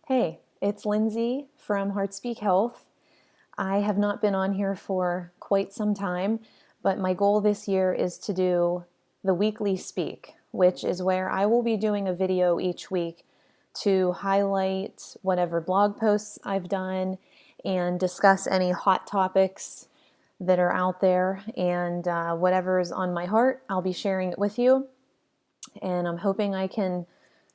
Hey, it's Lindsay from HeartSpeak Health. I have not been on here for quite some time, but my goal this year is to do the weekly speak, which is where I will be doing a video each week to highlight whatever blog posts I've done and discuss any hot topics that are out there, and whatever is on my heart, I'll be sharing it with you. And I'm hoping I can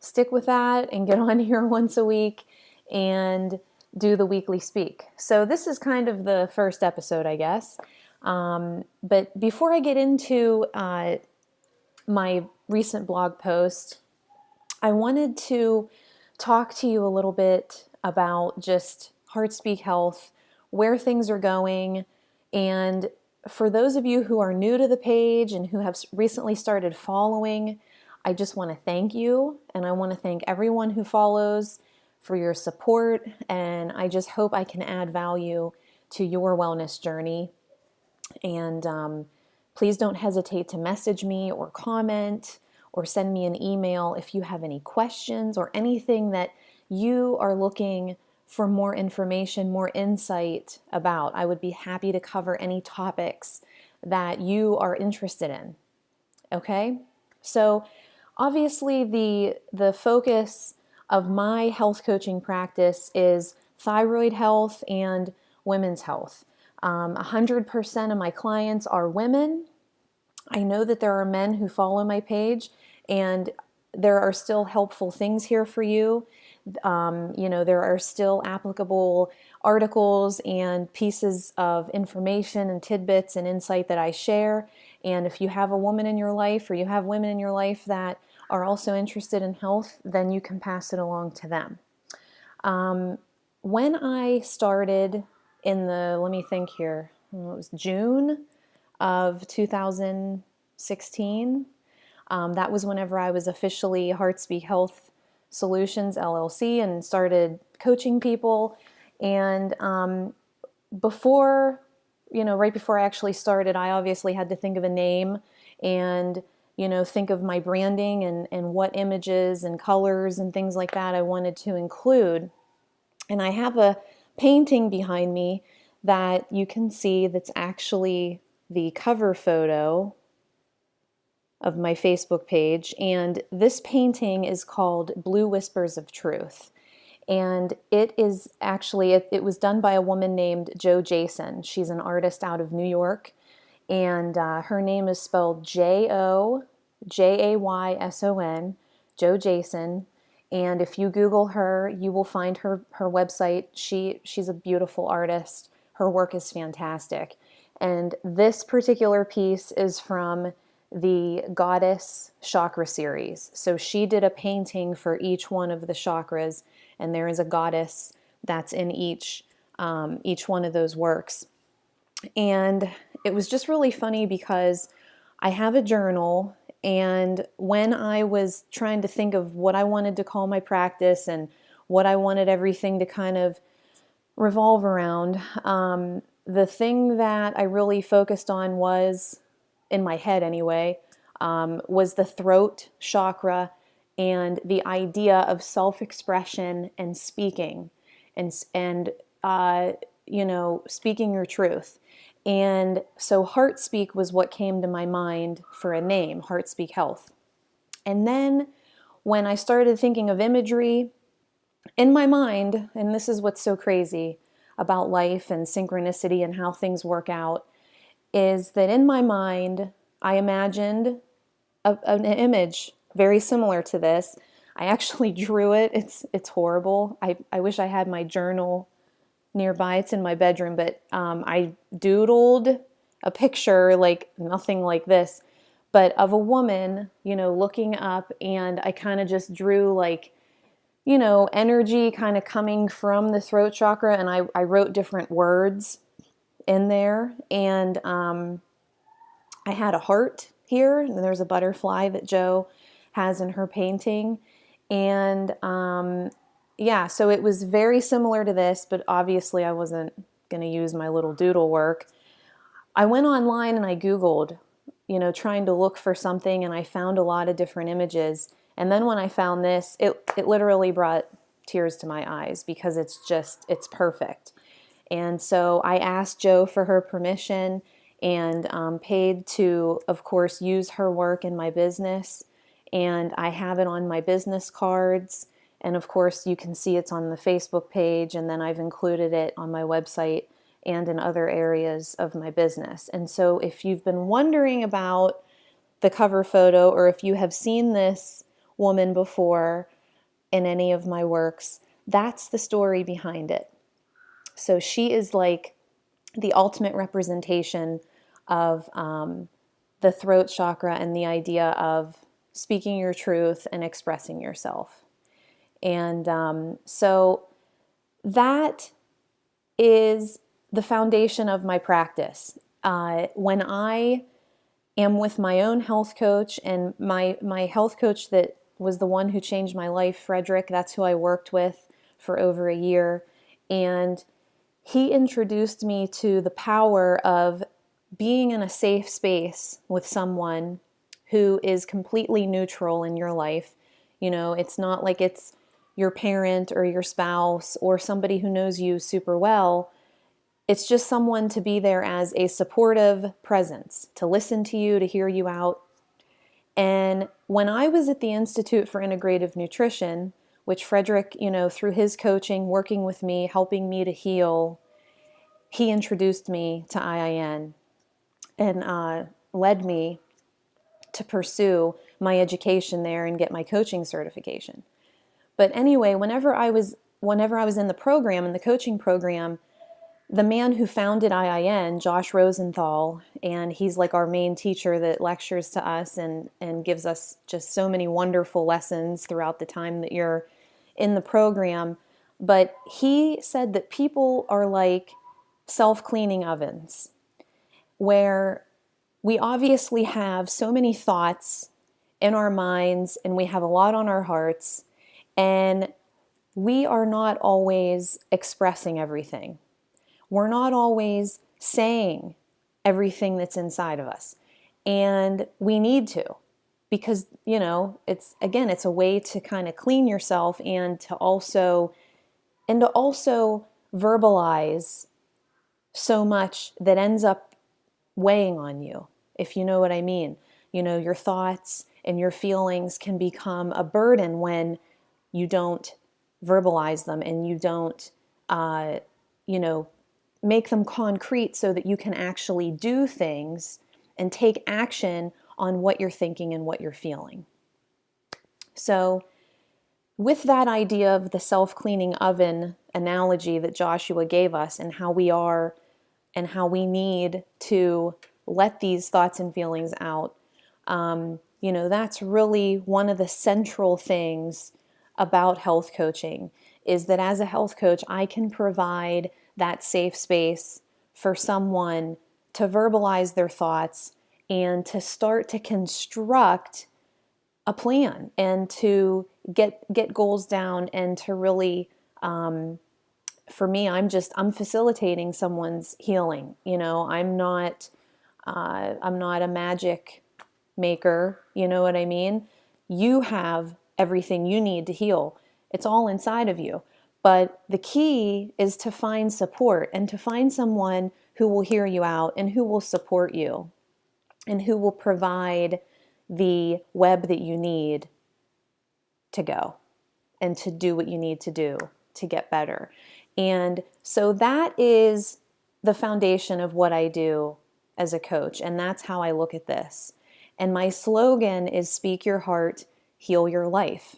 stick with that and get on here once a week and do the weekly speak. So this is kind of the first episode, I guess. But before I get into my recent blog post, I wanted to talk to you a little bit about just HeartSpeak Health, where things are going, and for those of you who are new to the page and who have recently started following, I just want to thank you, and I want to thank everyone who follows for your support, and I just hope I can add value to your wellness journey. And please don't hesitate to message me or comment or send me an email if you have any questions or anything that you are looking for more information, more insight about. I would be happy to cover any topics that you are interested in. Okay? So obviously the focus of my health coaching practice is thyroid health and women's health. 100% of my clients are women. I know that there are men who follow my page, and there are still helpful things here for you. There are still applicable articles and pieces of information and tidbits and insight that I share. And if you have a woman in your life, or you have women in your life that are also interested in health, then you can pass it along to them. When I started let me think here, it was June of 2016. That was whenever I was officially HeartSpeak Health Solutions LLC and started coaching people. And right before I actually started, I obviously had to think of a name and think of my branding and what images and colors and things like that I wanted to include. And I have a painting behind me that you can see that's actually the cover photo of my Facebook page. And this painting is called Blue Whispers of Truth. And it is actually, it was done by a woman named Jo Jason. She's an artist out of New York. And her name is spelled Jojason, Jo Jason. And if you Google her, you will find her website. She's a beautiful artist. Her work is fantastic. And this particular piece is from the Goddess Chakra series. So she did a painting for each one of the chakras, and there is a goddess that's in each one of those works. And it was just really funny because I have a journal, and when I was trying to think of what I wanted to call my practice and what I wanted everything to kind of revolve around, the thing that I really focused on was, in my head anyway, was the throat chakra and the idea of self-expression and speaking and speaking your truth. And so HeartSpeak was what came to my mind for a name, HeartSpeak Health. And then when I started thinking of imagery in my mind, and this is what's so crazy about life and synchronicity and how things work out, is that in my mind, I imagined an image very similar to this. I actually drew it. It's horrible. I wish I had my journal nearby. It's in my bedroom, but I doodled a picture like nothing like this, but of a woman, looking up, and I kind of just drew energy kind of coming from the throat chakra, and I wrote different words in there, and I had a heart here, and there's a butterfly that Jo has in her painting, and so it was very similar to this, but obviously I wasn't going to use my little doodle work. I went online and I Googled, trying to look for something, and I found a lot of different images. And then when I found this, it literally brought tears to my eyes because it's perfect. And so I asked Jo for her permission and paid to, of course, use her work in my business. And I have it on my business cards. And of course, you can see it's on the Facebook page. And then I've included it on my website and in other areas of my business. And so if you've been wondering about the cover photo, or if you have seen this woman before in any of my works, that's the story behind it. So she is like the ultimate representation of the throat chakra and the idea of speaking your truth and expressing yourself. And so that is the foundation of my practice. When I am with my own health coach, and my health coach that was the one who changed my life, Frederick, that's who I worked with for over a year. And he introduced me to the power of being in a safe space with someone who is completely neutral in your life. You know, it's not like it's your parent or your spouse or somebody who knows you super well. It's just someone to be there as a supportive presence, to listen to you, to hear you out. And when I was at the Institute for Integrative Nutrition, which Frederick, you know, through his coaching, working with me, helping me to heal, he introduced me to IIN and led me to pursue my education there and get my coaching certification. But anyway, whenever I was in the program, in the coaching program, the man who founded IIN, Josh Rosenthal, and he's like our main teacher that lectures to us and gives us just so many wonderful lessons throughout the time that you're in the program. But he said that people are like self-cleaning ovens, where we obviously have so many thoughts in our minds and we have a lot on our hearts, and we are not always expressing everything. We're not always saying everything that's inside of us. And we need to, because, you know, it's a way to kind of clean yourself and to also verbalize so much that ends up weighing on you, if you know what I mean. You know, your thoughts and your feelings can become a burden when you don't verbalize them and you don't, make them concrete so that you can actually do things and take action on what you're thinking and what you're feeling. So with that idea of the self-cleaning oven analogy that Joshua gave us, and how we are and how we need to let these thoughts and feelings out, that's really one of the central things about health coaching, is that as a health coach, I can provide that safe space for someone to verbalize their thoughts and to start to construct a plan and to get goals down, and to really, for me, I'm facilitating someone's healing. You know, I'm not a magic maker. You know what I mean? You have everything you need to heal. It's all inside of you. But the key is to find support and to find someone who will hear you out and who will support you and who will provide the web that you need to go and to do what you need to do to get better. And so that is the foundation of what I do as a coach. And that's how I look at this. And my slogan is speak your heart, heal your life.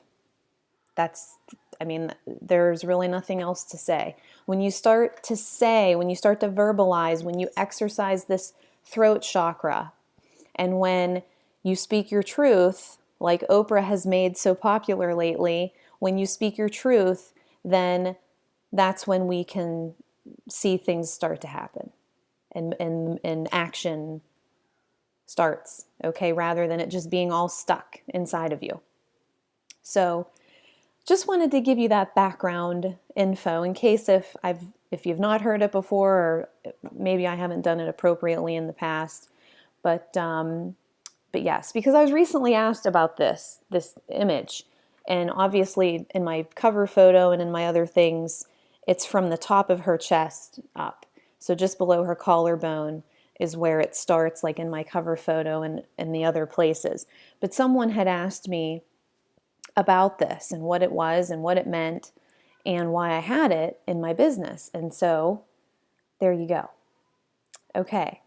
There's really nothing else to say. When you start to verbalize, when you exercise this throat chakra, and when you speak your truth, like Oprah has made so popular lately, when you speak your truth, then that's when we can see things start to happen and action starts, okay, rather than it just being all stuck inside of you. So just wanted to give you that background info in case if you've not heard it before, or maybe I haven't done it appropriately in the past. But yes, because I was recently asked about this image, And obviously in my cover photo and in my other things, it's from the top of her chest up. So just below her collarbone is where it starts, like in my cover photo and the other places. But someone had asked me about this and what it was and what it meant and why I had it in my business. And so there you go. Okay.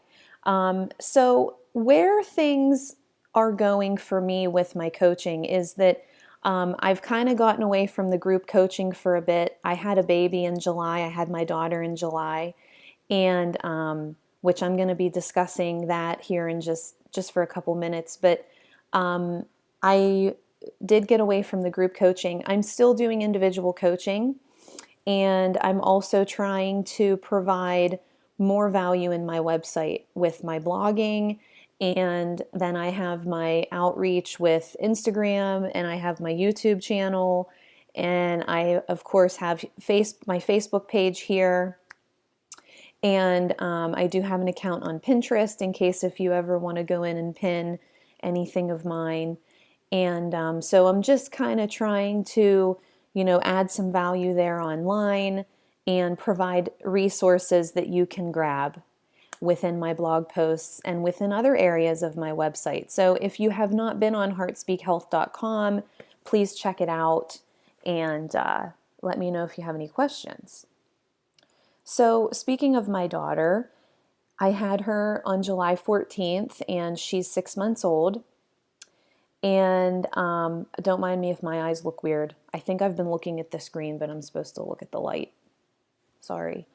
So where things are going for me with my coaching is that I've kind of gotten away from the group coaching for a bit. I had a baby in July. I had my daughter in July, and which I'm going to be discussing that here in just for a couple minutes. But I did get away from the group coaching. I'm still doing individual coaching, and I'm also trying to provide more value in my website with my blogging. And then I have my outreach with Instagram, and I have my YouTube channel, and I, of course, have my Facebook page here. And I do have an account on Pinterest in case if you ever want to go in and pin anything of mine. And so I'm just kind of trying to, add some value there online and provide resources that you can grab within my blog posts and within other areas of my website. So if you have not been on heartspeakhealth.com, please check it out and let me know if you have any questions. So speaking of my daughter, I had her on July 14th, and she's 6 months old. And don't mind me if my eyes look weird. I think I've been looking at the screen, but I'm supposed to look at the light. Sorry.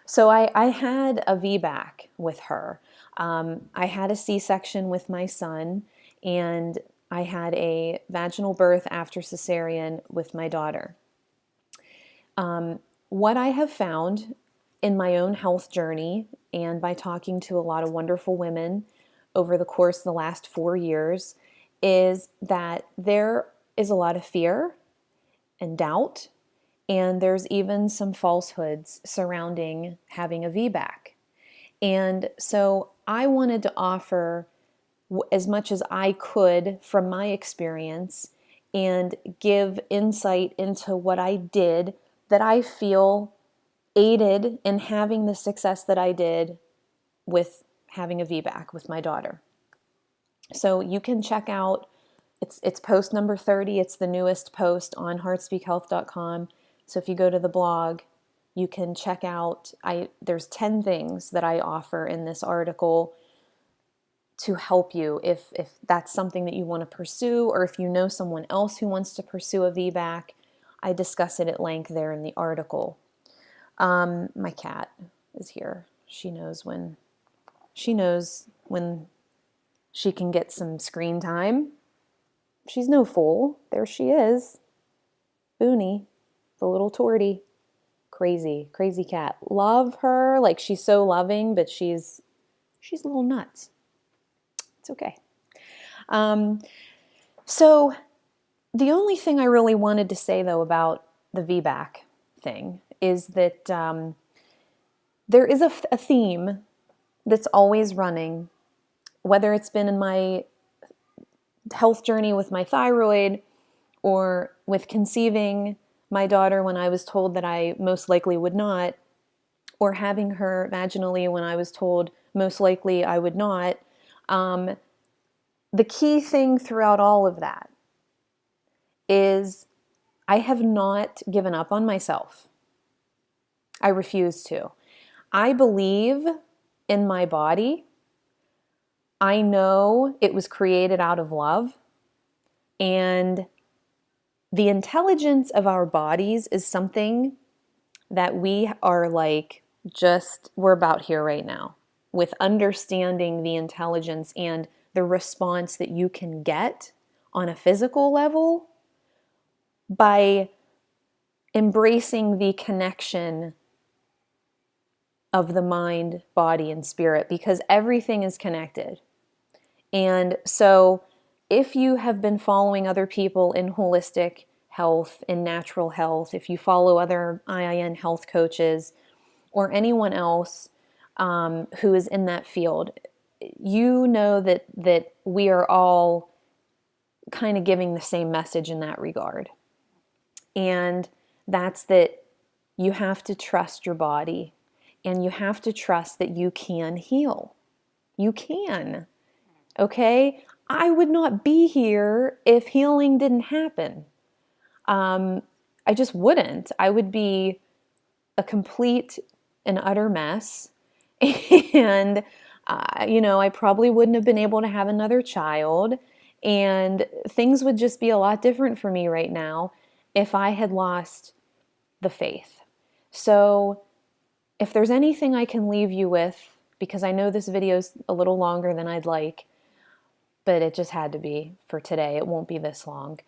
So I had a VBAC with her. I had a C-section with my son, and I had a vaginal birth after cesarean with my daughter. What I have found in my own health journey and by talking to a lot of wonderful women over the course of the last 4 years is that there is a lot of fear and doubt, and there's even some falsehoods surrounding having a VBAC. And so I wanted to offer as much as I could from my experience and give insight into what I did that I feel aided in having the success that I did with having a VBAC with my daughter. So you can check out, it's post number 30. It's the newest post on heartspeakhealth.com. So if you go to the blog, you can check out, there's 10 things that I offer in this article to help you if that's something that you want to pursue, or if you know someone else who wants to pursue a VBAC. I discuss it at length there in the article. My cat is here. She knows when she can get some screen time. She's no fool. There she is. Booney, the little tortie. Crazy, crazy cat. Love her. Like, she's so loving, but she's a little nuts. It's okay. So the only thing I really wanted to say, though, about the VBAC thing is that there is a theme that's always running, whether it's been in my health journey with my thyroid or with conceiving my daughter when I was told that I most likely would not, or having her vaginally when I was told most likely I would not. The key thing throughout all of that is I have not given up on myself. I refuse to. I believe in my body. I know it was created out of love. And the intelligence of our bodies is something that we are we're about here right now with understanding the intelligence and the response that you can get on a physical level by embracing the connection of the mind, body, and spirit, because everything is connected. And so if you have been following other people in holistic health, in natural health, if you follow other IIN Health Coaches or anyone else who is in that field, you know that we are all kind of giving the same message in that regard. And that's that you have to trust your body, and you have to trust that you can heal. You can. Okay? I would not be here if healing didn't happen. I just wouldn't. I would be a complete and utter mess. And, I probably wouldn't have been able to have another child. And things would just be a lot different for me right now if I had lost the faith. So if there's anything I can leave you with, because I know this video is a little longer than I'd like, but it just had to be for today. It won't be this long.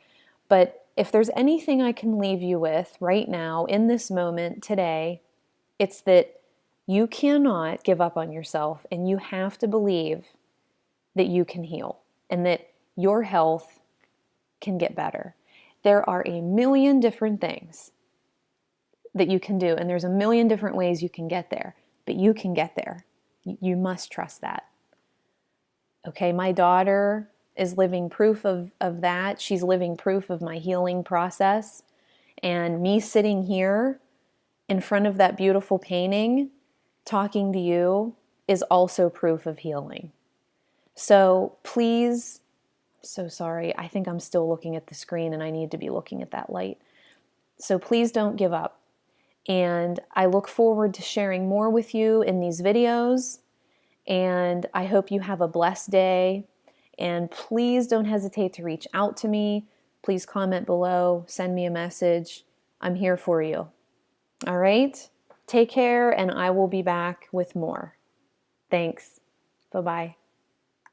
But if there's anything I can leave you with right now, in this moment, today, it's that you cannot give up on yourself, and you have to believe that you can heal and that your health can get better. There are a million different things that you can do, and there's a million different ways you can get there, but you can get there. You must trust that. Okay, my daughter is living proof of that. She's living proof of my healing process. And me sitting here in front of that beautiful painting, talking to you, is also proof of healing. So please, so sorry, I think I'm still looking at the screen and I need to be looking at that light. So please don't give up. And I look forward to sharing more with you in these videos. And I hope you have a blessed day. And please don't hesitate to reach out to me. Please comment below, send me a message. I'm here for you. All right? Take care, and I will be back with more. Thanks. Bye-bye.